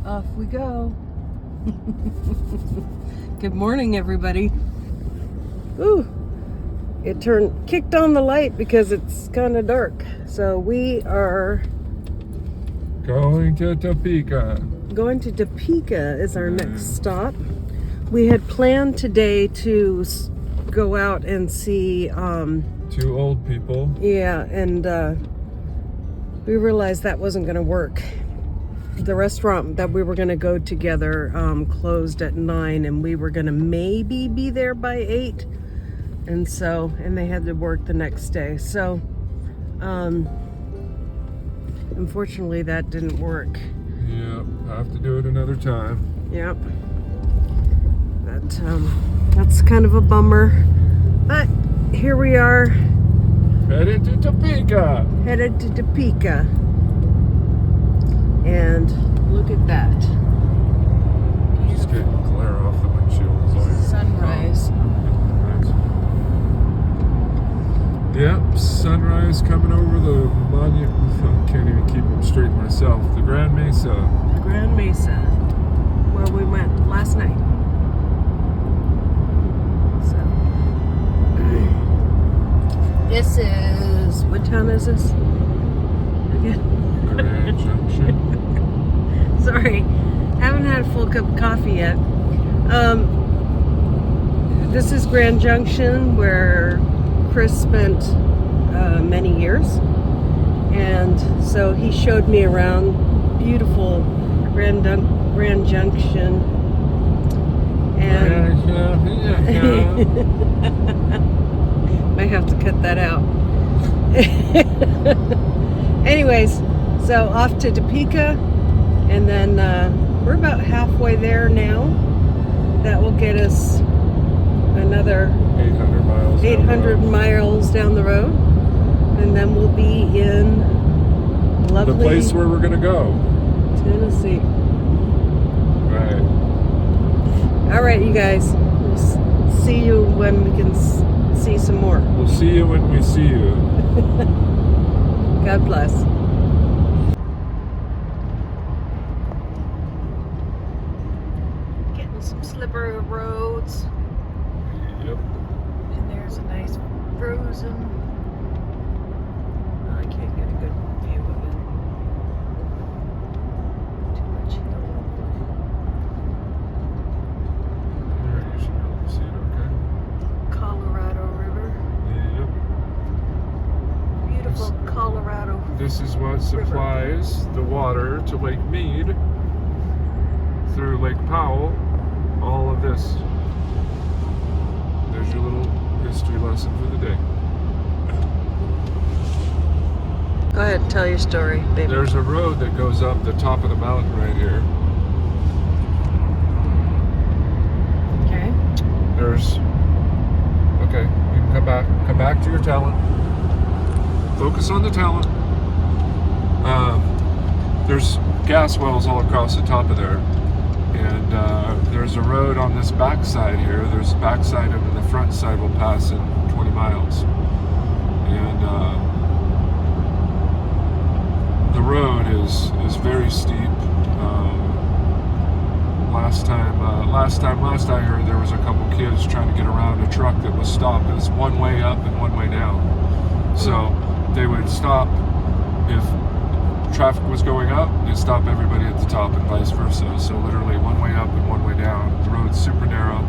Off we go. Good morning, everybody. Ooh, it kicked on the light because it's kind of dark. So we are going to Topeka. Going to Topeka is our next stop. We had planned today to go out and see two old people. Yeah, and we realized that wasn't going to work. The restaurant that we were going to go together closed at 9, and we were going to maybe be there by 8, and they had to work the next day. So unfortunately that didn't work. Yep, have to do it another time. Yep. That's kind of a bummer, but here we are. Headed to Topeka. Headed to Topeka. And look at that. Just getting glare off the windshield. Sunrise. Yep, sunrise coming over the monument. I can't even keep them straight myself. The Grand Mesa. The Grand Mesa, where we went last night. So, this is, what town is this? Again? Grand Junction. Sorry, haven't had a full cup of coffee yet. This is Grand Junction, where Chris spent many years, and so he showed me around beautiful Grand Junction. And might have to cut that out. Anyways, so off to Topeka, and then we're about halfway there now. That will get us another 800 miles down the road, and then we'll be in lovely, the place where we're gonna go, Tennessee. Right. All right, you guys. We'll see you when we can see some more. We'll see you when we see you. God bless. Getting some slippery roads. Yep. And there's a nice frozen. I can't get a good view of it. Too much hill. There, you should be able to see it okay. Colorado River. Yep. Beautiful Colorado. This is what supplies the water to Lake Mead through Lake Powell. All of this. There's your little history lesson for the day. Go ahead, tell your story, baby. There's a road that goes up the top of the mountain right here. Okay. Okay, you can come back to your talent. Focus on the talent. There's gas wells all across the top of there. And there's a road on this backside here. There's a backside and the front side will pass in 20 miles. And the road is very steep. Last time I heard, there was a couple kids trying to get around a truck that was stopped. It was one way up and one way down. So they would stop if traffic was going up, they'd stop everybody at the top and vice versa. So literally one way up and one way down. The road's super narrow.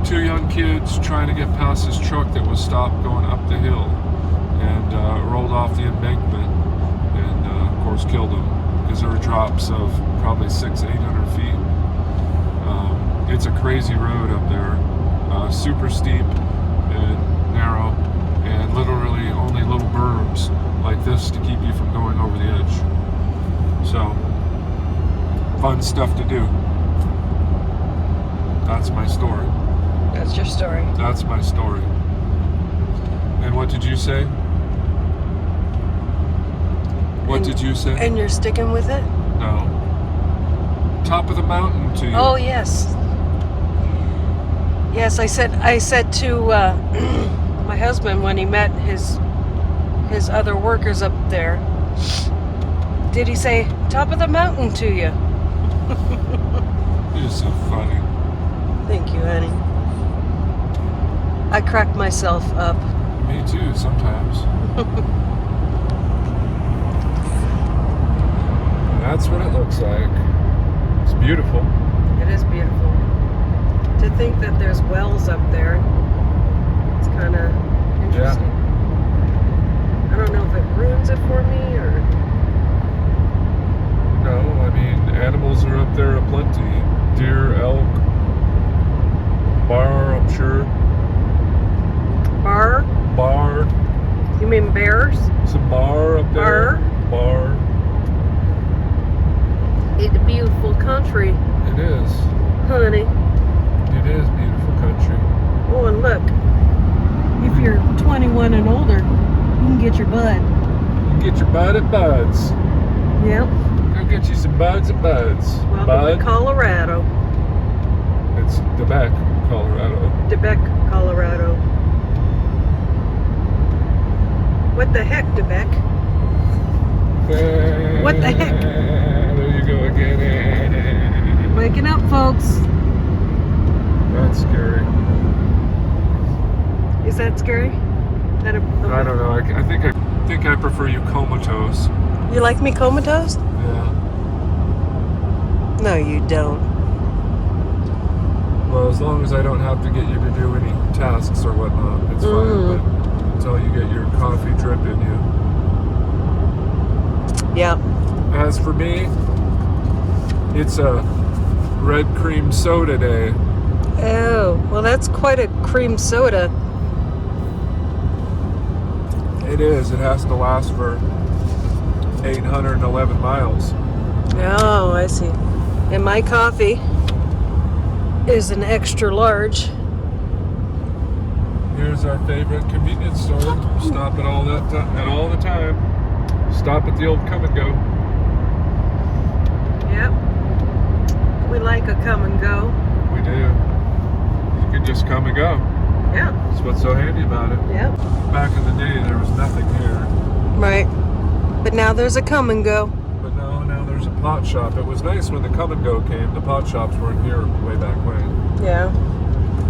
Two young kids trying to get past this truck that was stopped going up the hill, and rolled off the embankment, and of course killed them, because there were drops of probably 600 to 800 feet. It's a crazy road up there, super steep and narrow, and literally only little berms like this to keep you from going over the edge. So, fun stuff to do. That's my story. That's your story. That's my story. And what did you say? What did you say? And you're sticking with it? No. Top of the mountain to you. Oh, yes. Yes, I said to my husband when he met his his other workers up there. Did he say top of the mountain to you? You're so funny. Thank you, honey. I crack myself up. Me too, sometimes. That's what it looks like. It's beautiful. It is beautiful. To think that there's wells up there, it's kind of interesting. I don't know if it ruins it for me or... No, I mean, animals are up there aplenty. Deer, elk, bar, I'm sure. Bar? Bar. You mean bears? Some bar up there. Bar. It's a beautiful country. It is. Honey. It is beautiful country. Oh, and look. If you're 21 and older, you can get your bud. You get your bud at Bud's. Yep. Go get you some buds at Bud's. Welcome to Colorado. It's Quebec, Colorado. Quebec, Colorado. What the heck, Quebec? What the heck? There you go again. Waking up, folks. That's scary. Is that scary? I don't know. I think I prefer you comatose. You like me comatose? Yeah. No, you don't. Well, as long as I don't have to get you to do any tasks or whatnot, it's fine. But until you get your coffee drip in you. Yeah. As for me, it's a red cream soda day. Oh, well, that's quite a cream soda. It is. It has to last for 811 miles. Oh, I see. And my coffee is an extra large. Here's our favorite convenience store. Stop at all the time. Stop at the old Come and Go. Yep. We like a come and go. We do. You can just come and go. Yeah. That's what's so handy about it. Yep. Back in the day, there was nothing here. Right. But now there's a come and go. But now there's a pot shop. It was nice when the Come and Go came. The pot shops weren't here way back when. Yeah.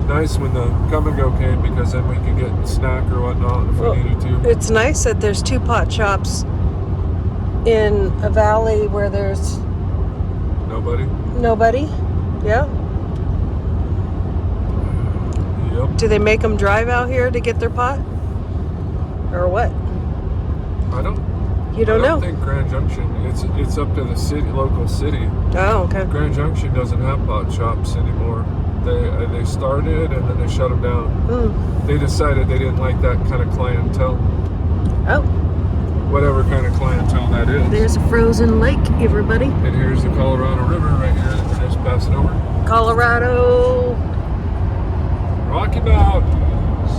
Nice when the Come and Go came because then we could get a snack or whatnot if we needed to. It's nice that there's 2 pot shops in a valley where there's nobody. Yeah. Yep. Do they make them drive out here to get their pot? Or what? You don't know? I think Grand Junction. It's up to the local city. Oh, okay. Grand Junction doesn't have pot shops anymore. They started and then they shut them down. They decided they didn't like that kind of clientele. Oh. Whatever kind of clientele that is. There's a frozen lake, everybody. And here's the Colorado River right here that we're just passing over. Colorado. Rocky Mountains.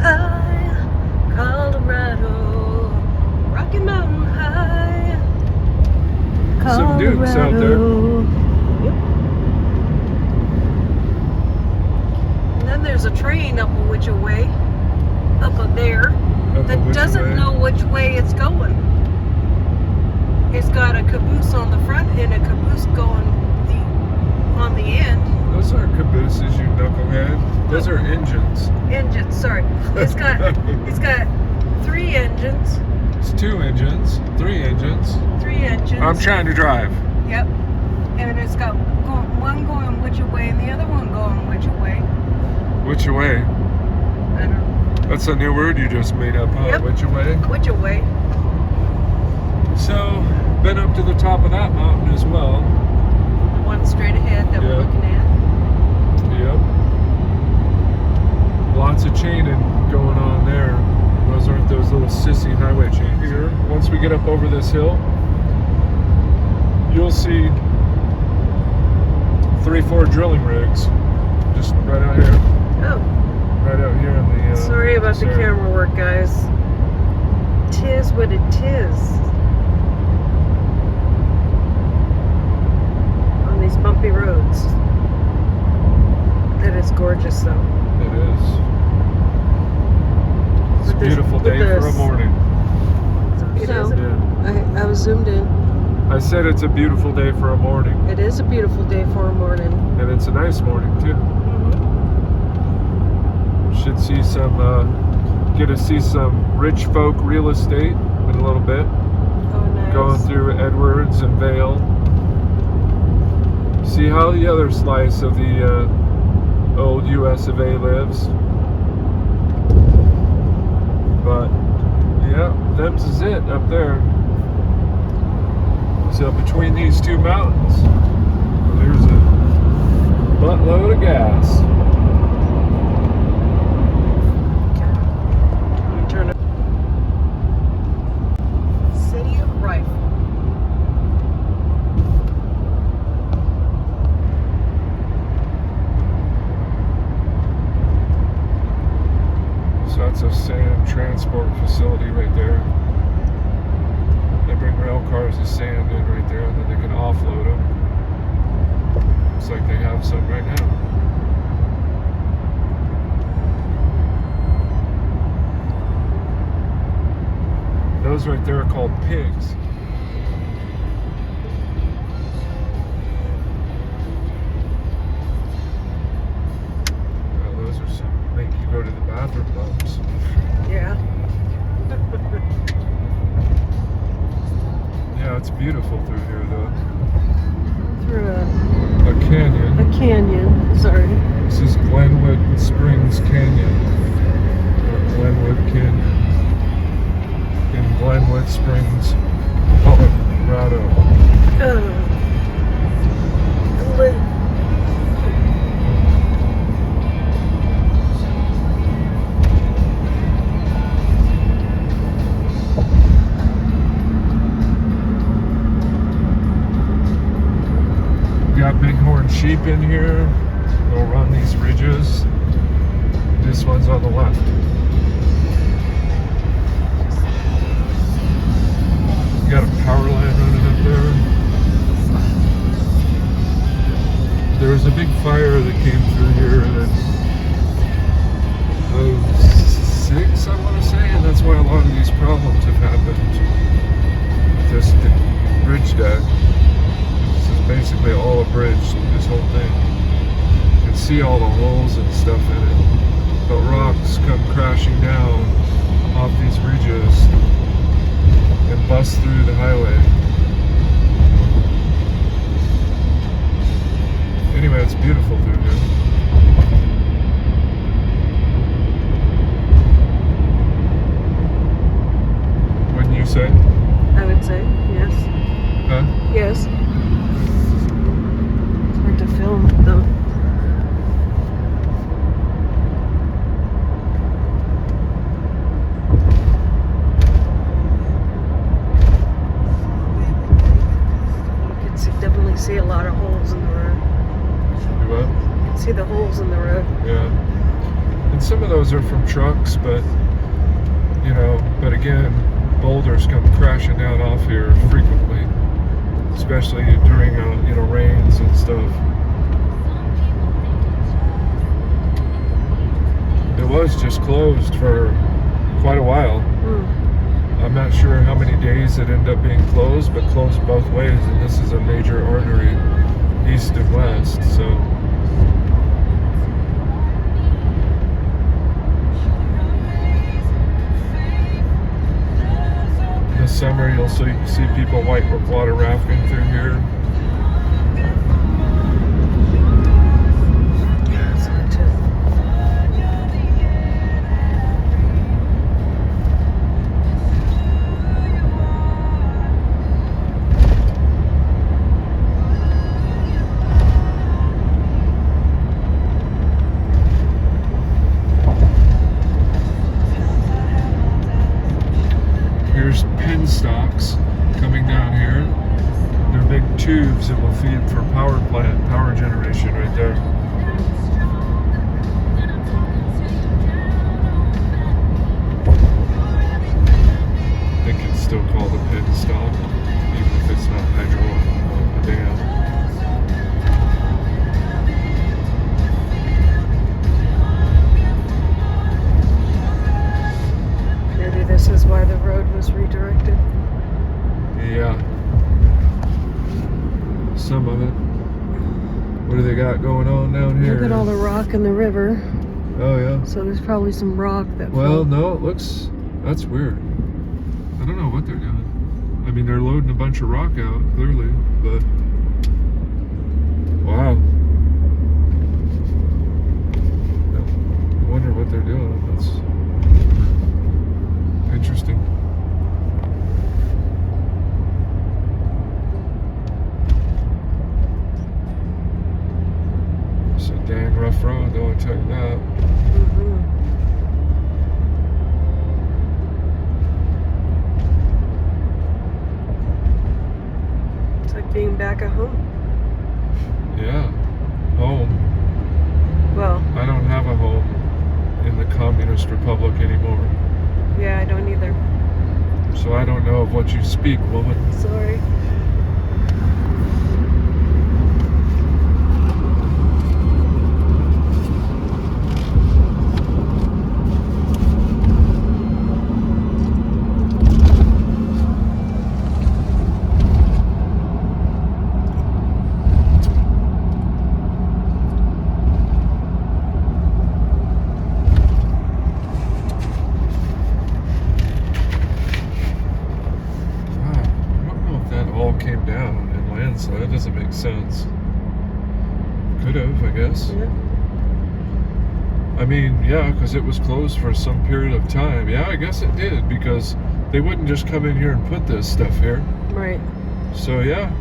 High, Colorado. Rocky Mountain High. Colorado. Some dukes out there. Yep. And then there's a train up a which way, up there, that doesn't know which way it's going. It's got a caboose on the front and a caboose going on the end. Those aren't cabooses, you knucklehead. Those are engines. Engines, sorry. It's got 3 engines. It's 2 engines, 3 engines. 3 engines. I'm trying to drive. Yep. And it's got one going which way and the other one going which way. Which way? I don't know. That's a new word you just made up, huh? Yep. Which way? Which way? So, been up to the top of that mountain as well. One straight ahead that we're looking at. Yep. Lots of chaining going on there. Those aren't those little sissy highway chains. Here, once we get up over this hill, you'll see 3-4 drilling rigs just right out here. Oh. Right out here in the... Sorry about the camera work, guys. Tis what it is. On these bumpy roads. That is gorgeous, though. It is. It's a beautiful day for a morning. It is. Yeah. I was zoomed in. I said it's a beautiful day for a morning. It is a beautiful day for a morning. And it's a nice morning too. Should see some, get to see some rich folk real estate in a little bit. Oh, nice. Going through Edwards and Vail. See how the other slice of the old US of A lives. But yeah, them's is it up there. So between these two mountains, there's a buttload of gas. Let me turn it. City of Rifle. So that's a sand transport facility right there. They bring rail cars of sand in right there, and then they can offload them. Looks like they have some right now. Those right there are called pigs. Well, those are some make you go to the bathroom bumps. Yeah. Yeah, it's beautiful through here though. Through A canyon. a canyon. Sorry. This is Glenwood Springs Canyon. Or Glenwood Canyon. In Glenwood Springs, Colorado. Got bighorn sheep in here. They'll run these ridges. This one's on the left. Got a power line running up there. There was a big fire that came through here in 2006, I want to say, and that's why a lot of these problems have happened. This bridge deck. This is basically all a bridge, this whole thing. You can see all the holes and stuff in it. But rocks come crashing down off these ridges and bust through the highway. Anyway, it's beautiful through here. Wouldn't you say? I would say yes. Huh? Yes. It's hard to film though. Definitely see a lot of holes in the road. You what? You can see the holes in the road. Yeah. And some of those are from trucks, but you know, but again, boulders come crashing down off here frequently, especially during you know, rains and stuff. It was just closed for quite a while. I'm not sure how many days it ended up being closed, but closed both ways, and this is a major artery, east and west, so. In the summer, you'll see people white water rafting through here. Yeah, it's hard to. Here's pin stocks coming down here. They're big tubes that will feed for power plant, power generation right there. I think it's still called a pin stock, even if it's not hydro on the dam. some of it. What do they got going on down here? Look at all the rock in the river. Oh yeah. So there's probably some rock that. Well, no, it looks. That's weird. I don't know what they're doing. I mean, they're loading a bunch of rock out, clearly, but wow. I wonder what they're doing. That's interesting. It's a dang rough road, though, I tell you that. It's like being back at home. Yeah, home. Well, I don't have a home in the Communist Republic anymore. yeah, I don't either. So I don't know of what you speak, woman. Sorry. Came down and landslide. That doesn't make sense. Could have, I guess. Yeah. I mean, yeah, because it was closed for some period of time. Yeah, I guess it did, because they wouldn't just come in here and put this stuff here. Right. So yeah.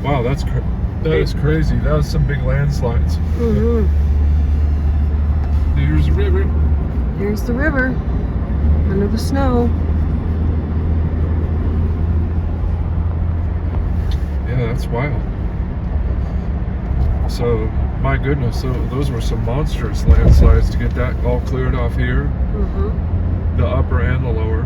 Wow, that is crazy. That was some big landslides. Mm-hmm. Here's the river. Here's the river under the snow. Yeah, that's wild. So, my goodness, those were some monstrous landslides to get that all cleared off here. Mm-hmm. The upper and the lower.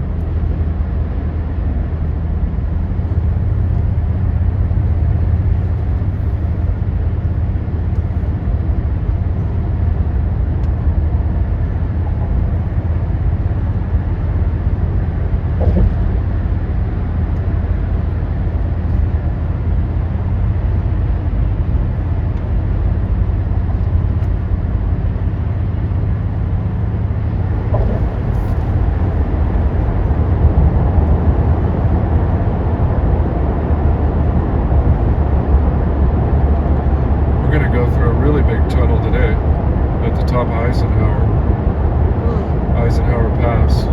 Eisenhower Pass.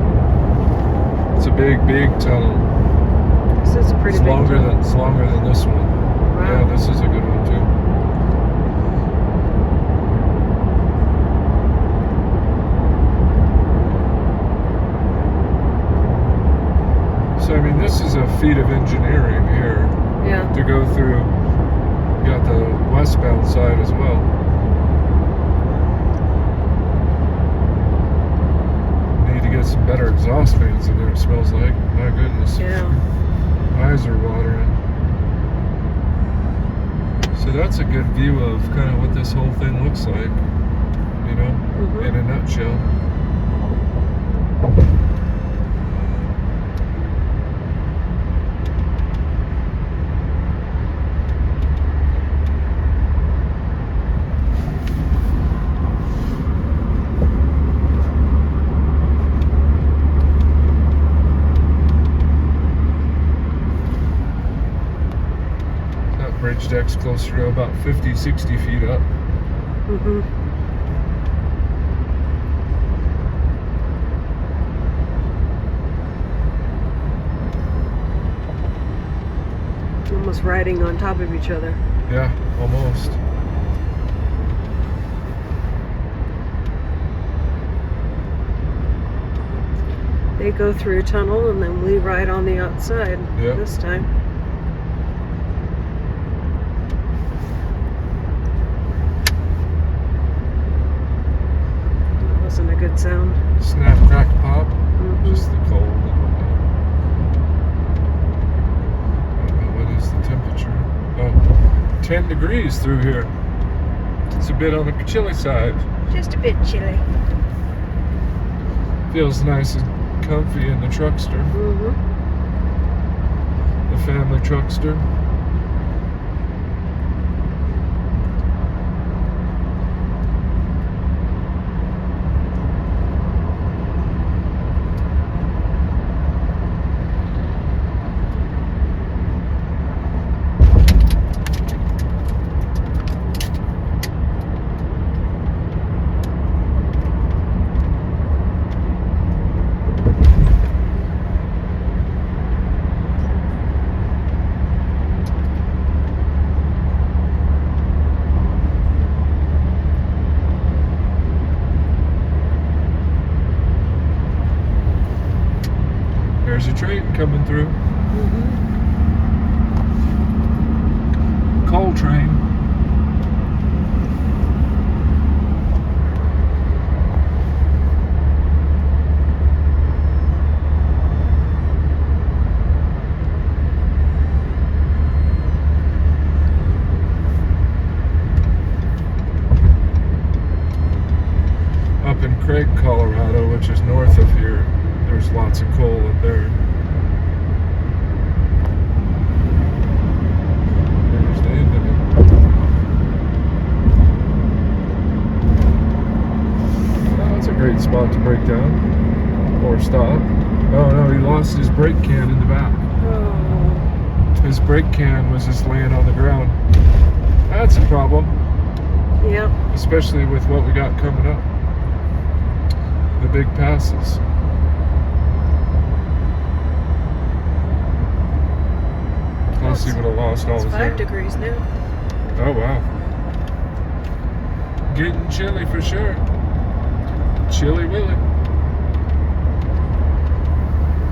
It's a big tunnel. This is a pretty big tunnel. It's longer than this one. Wow. Yeah, this is a good one too. So I mean, this is a feat of engineering here. Yeah. To go through. You got the westbound side as well. Get some better exhaust fans in there, it smells like. My goodness. Yeah. Eyes are watering. So that's a good view of kind of what this whole thing looks like, you know, in a nutshell. Bridge deck's closer to about 50, 60 feet up. Mm-hmm. Almost riding on top of each other. Yeah, almost. They go through a tunnel and then we ride on the outside this time. A good sound. Snap, crack, pop. Just the cold and whatnot. I don't know, what is the temperature? Oh, 10 degrees through here. It's a bit on the chilly side. Just a bit chilly. Feels nice and comfy in the truckster. The family truckster. train coming through. Mm-hmm. Coal train. Up in Craig, Colorado, which is north of here, there's lots of coal up there. There's the end of it. Oh, that's a great spot to break down or stop. Oh no, he lost his brake can in the back. Oh. His brake can was just laying on the ground. That's a problem. Yep. Especially with what we got coming up. The big passes. Plus he would have lost all It's his 5 hair. degrees now. Oh wow. Getting chilly for sure. Chilly Willy.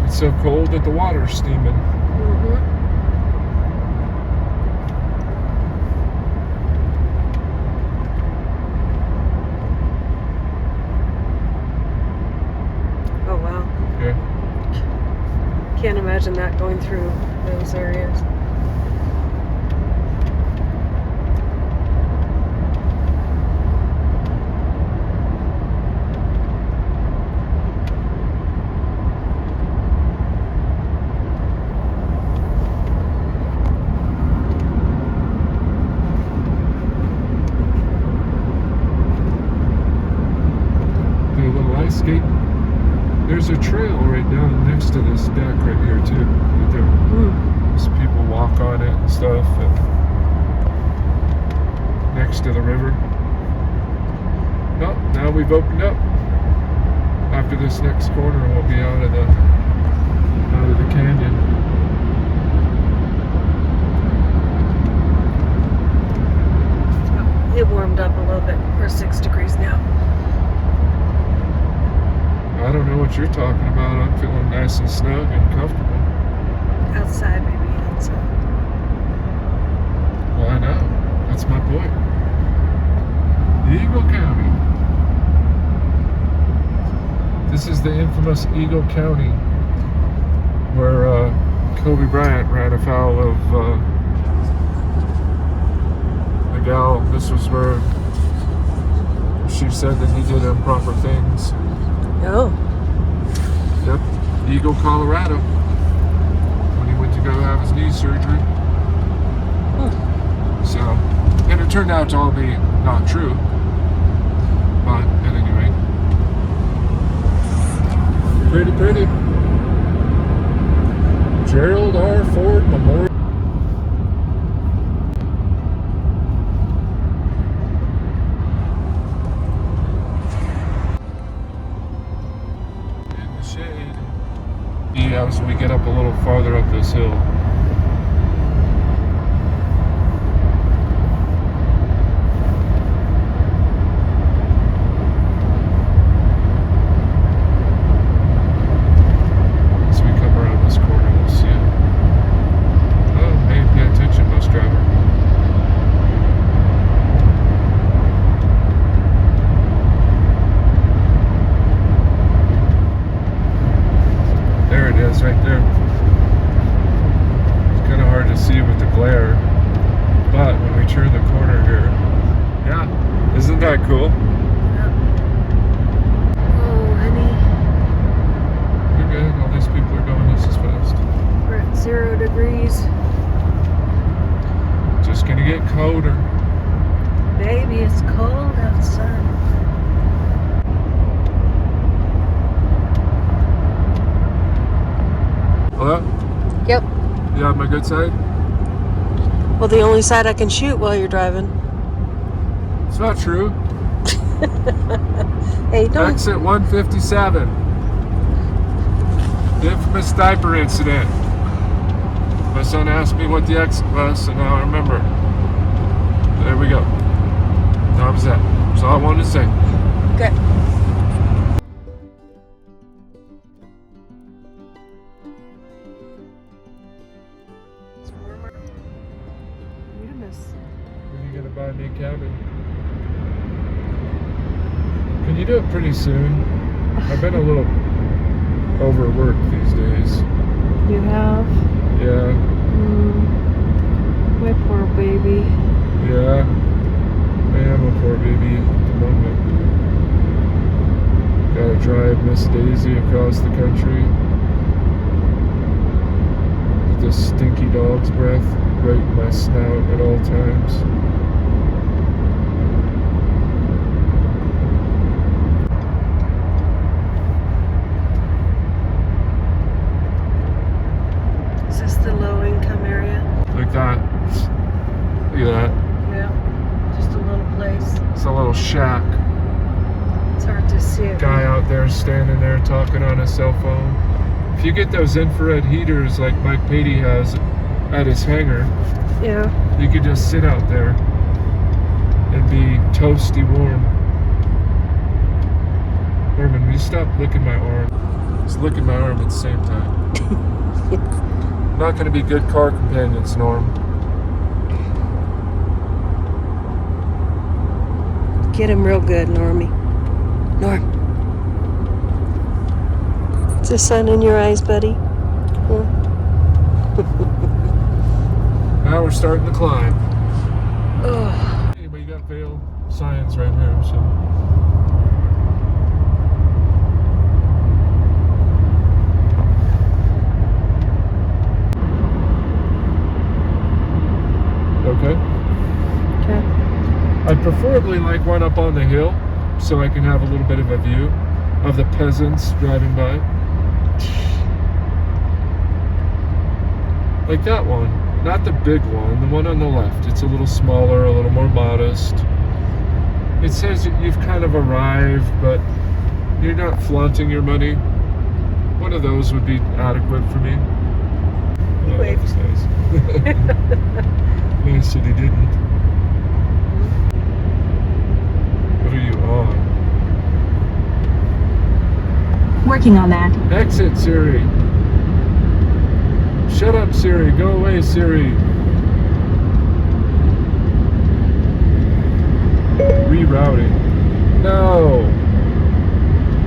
It's so cold that the water's steaming. Mm-hmm. Oh wow. Yeah. Can't imagine that going through those areas. Do a little ice skate. There's a trail right down next to this deck right here too. Right there. So people walk on it and stuff, and next to the river. Oh, now we've opened up. After this next corner, we'll be out of the canyon. It warmed up a little bit. We're 6 degrees now. I don't know what you're talking about. I'm feeling nice and snug and comfortable. Outside, maybe outside. Well, I know. That's my point. Eagle County. This is the infamous Eagle County where Kobe Bryant ran afoul of a gal. This was where she said that he did improper things. Oh. Yep, Eagle, Colorado, when he went to go have his knee surgery. So, and it turned out to all be not true. But at any rate, pretty. Gerald R. Ford Memorial. In the shade. Yeah, as we get up a little farther up this hill. As we come around this corner, we'll see it. Oh, hey, pay attention, bus driver. There it is, right there. It's kind of hard to see with the glare, but when we turn the corner here, yeah, isn't that cool? Oh, honey. You're good. All these people are going just as fast. We're at 0 degrees. Just gonna get colder. Baby, it's cold outside. Hello? Yep. You on my good side? Well, the only side I can shoot while you're driving. It's not true. Hey, don't. Exit 157. The infamous diaper incident. My son asked me what the exit was, and now I remember. There we go. That was that. That's all I wanted to say. Okay. buy me a cabin. Can you do it pretty soon? I've been a little overworked these days. You have? Yeah. My poor baby. Yeah. I am a poor baby at the moment. Gotta drive Miss Daisy across the country with this stinky dog's breath right in my snout at all times. Is this the low income area? Like that. Look at that. Yeah. Just a little place. It's a little shack. It's hard to see it. Guy out there standing there talking on his cell phone. If you get those infrared heaters like Mike Patey has at his hangar, Yeah. you could just sit out there and be toasty warm. Norman, will you stop licking my arm? Just licking my arm at the same time. Not going to be good car companions, Norm. Get him real good, Normie. Norm. Is the sun in your eyes, buddy? Huh? Now we're starting to climb. Oh. Anyway, you got Vail signs right here, so. Okay. Okay. I'd preferably like one up on the hill so I can have a little bit of a view of the peasants driving by. Like that one, not the big one, the one on the left. It's a little smaller, a little more modest. It says you've kind of arrived, but you're not flaunting your money. One of those would be adequate for me. He waved. That's nice. Nice that he didn't. What are you on? Working on that. Exit, Siri. Shut up, Siri. Go away, Siri. Rerouting. No.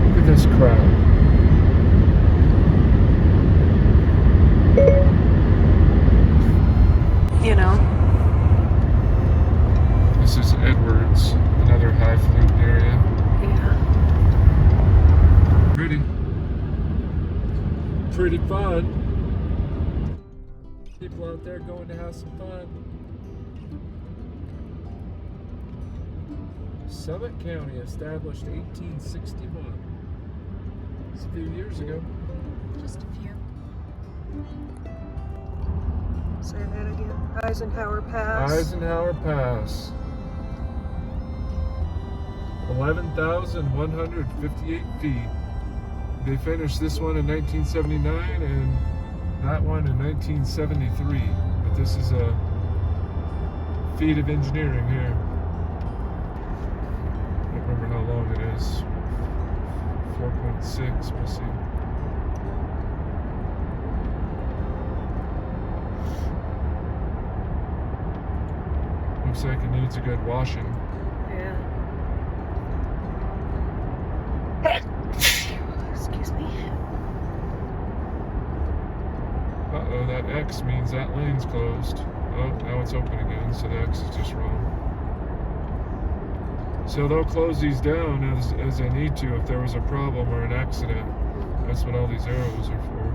Look at this crowd. You know. This is Edwards, another highfalutin area. Yeah. Pretty fun. People out there going to have some fun. Summit County, established 1861. It's a few years ago. Just a few. Say that again. Eisenhower Pass. Eisenhower Pass. 11,158 feet. They finished this one in 1979 and that one in 1973. But this is a feat of engineering here. I don't remember how long it is. 4.6, we'll see. Looks like it needs a good washing. Yeah. Excuse me. Uh-oh, that X means that lane's closed. Oh, now it's open again, so the X is just wrong. So they'll close these down as they need to if there was a problem or an accident. That's what all these arrows are for.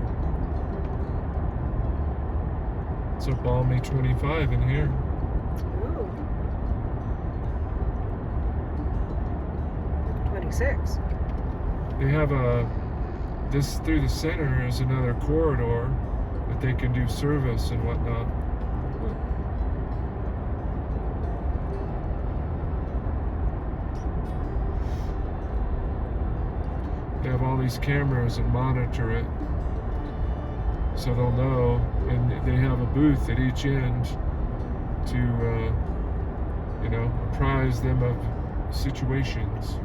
It's a balmy 25 in here. Ooh. 26. They have this through the center is another corridor that they can do service and whatnot. They have all these cameras and monitor it, so they'll know, and they have a booth at each end to, apprise them of situations.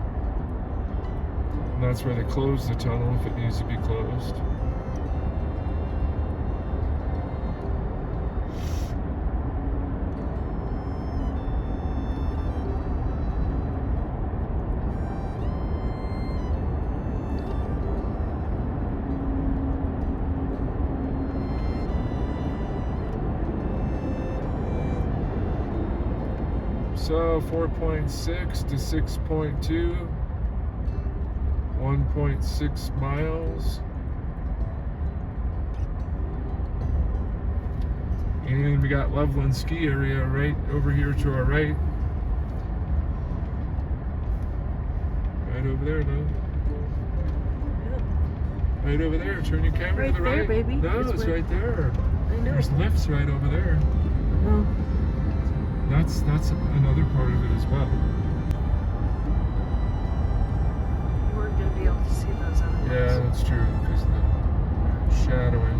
And that's where they close the tunnel if it needs to be closed. So 4.6 to 6.2, 1.6 miles. And we got Loveland Ski Area right over here to our right. Right over there, no? Right over there. Turn your camera Right to the there, right. baby. No, It's it's right- right there. I know. There's lifts right over there. Oh. That's another part of it as well. You weren't going to be able to see those other Yeah, ones. that's true because of the shadowing.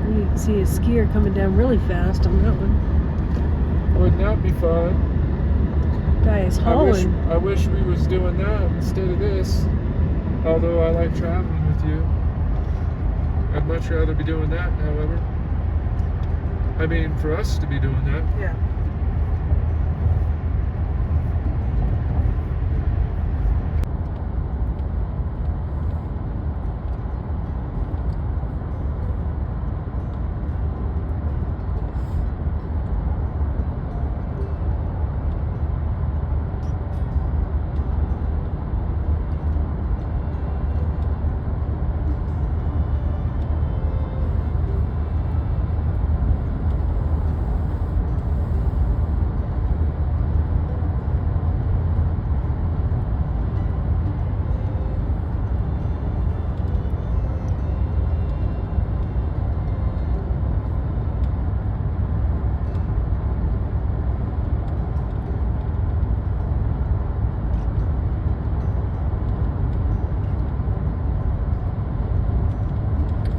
You can see a skier coming down really fast on that one. Wouldn't that be fun? Guy is hauling. I wish we was doing that instead of this. Although I like traveling with you. I'd much rather be doing that, however. I mean, for us to be doing that. Yeah.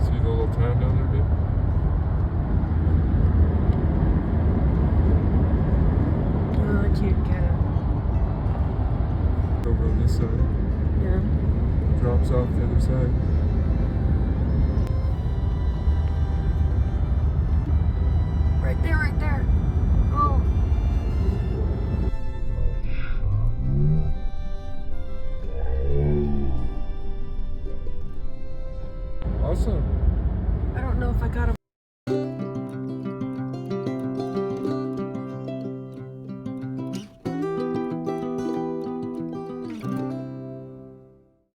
See the little town down there, babe? Oh, I can't get it. Over on this side. Yeah. Drops off the other side. Right there, right there. Oh. Awesome. I don't know if I got a